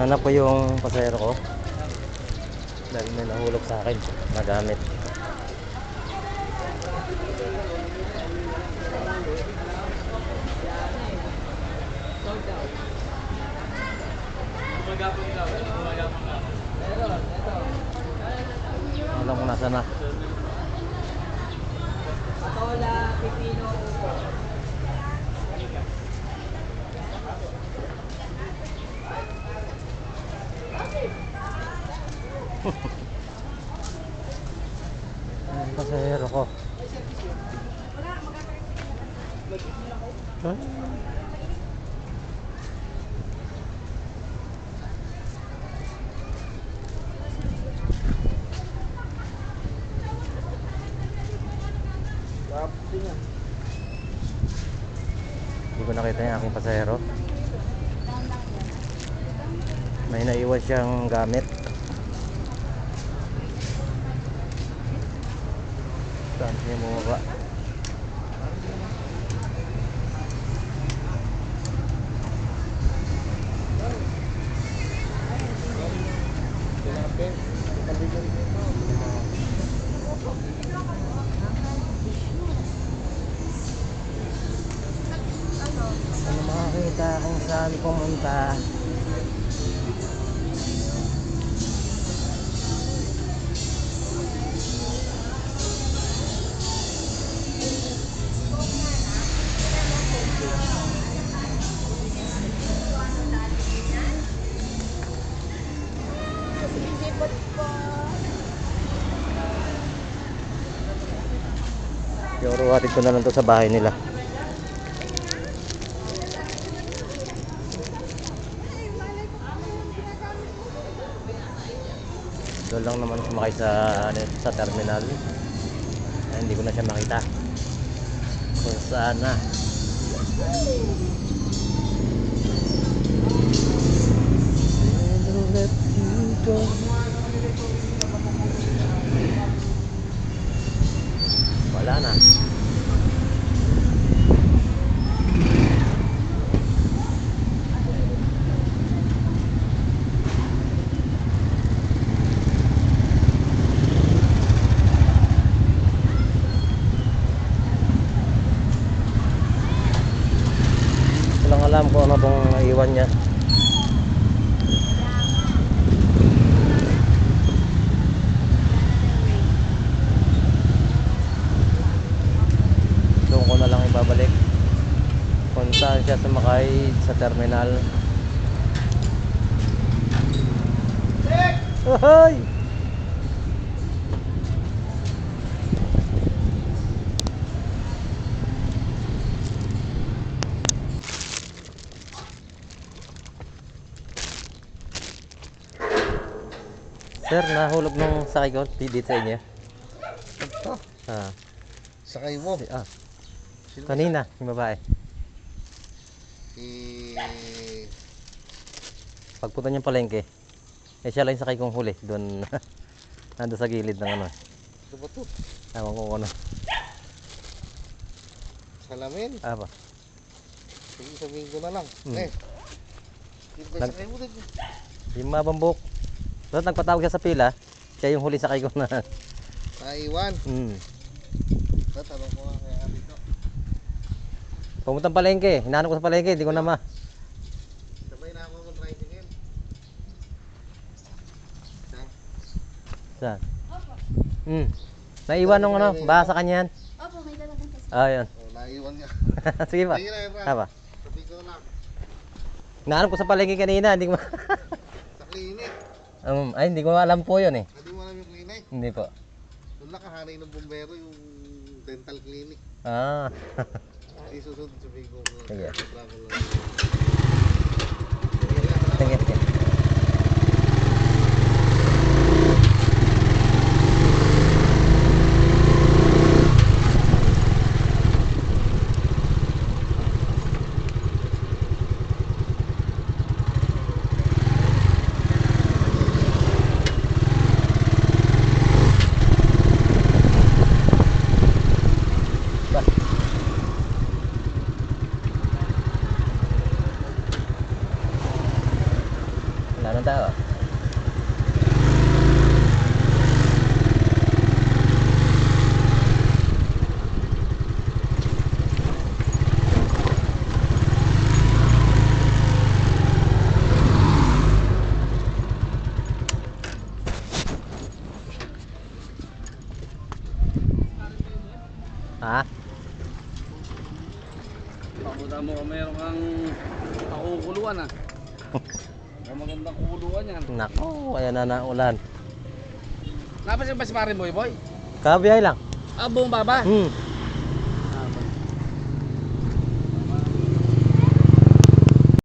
Hanap ko yung pasahero ko. Dahil may nahulog sa akin na gamit. Alam ko nasa na. Patola, pipino, upo. Ang pasahero ko. Huh? Hindi ko nakita yung aking pasahero. May naiwan siyang gamit. Saan siya bumaba? Ano makakita kung saan pumunta? Siguro hatid ko na lang to sa bahay nila. Doon lang naman sumakay sa terminal. Ay, hindi ko na siya makita kung saan na. Let you go. Wala na. Walang alam kung ano bang naiwan niya. Doon ko na lang ibabalik kung saan siya sumakay sa terminal. Hoy! Sir, nahulog nung sakay ko dito sa inyo. Ito, Ah, sakay mo. Sino ba kanina, yung babae. Pagpunta niyang palengke, siya lang yung sakay kong huli. Doon, nando sa gilid ng ano. Ito ba ito? Ewan ko kung ano. Salamin. Apa? Sige, sabihin ko na lang. Hmm. Sino ba sakay mo din? Yung mabambok. Tapos nagpatawag siya sa pila, siya yung huli sakay ko na. Naiwan. Tanong ko nga kaya dito. Pumuntang palengke, hinahanap ko sa palengke, hindi ko na ma. Sabay na ako ng tricycle. Saan? Naiwan nung ano, baka sa kanya yan. Opo, may dalagang kasi. Ah, yan. Oh, naiwan niya. Sige pa. Sige na, Efra. Apa? Sabihin ko na lang. Hinahanap ko sa palengke kanina, hindi ko ma... Sa clinic. Ay, hindi ko alam po yun eh. Hindi mo alam yung clinic. Hindi po. Doon nakahanay ng bumbero yung dental clinic. Ah. Isusunod sabihin ko. Sige. Efra ko lang. Sige, sige. Daanan tayo. Ha? Pabuta mo kung meron kang nakukuluan ah. Ang magandang kukuluan yan. Nako, ayan na naulan. Napasin ba si Maring Boy Boy? Kabiyahe lang. Ah, buong baba? Hmm.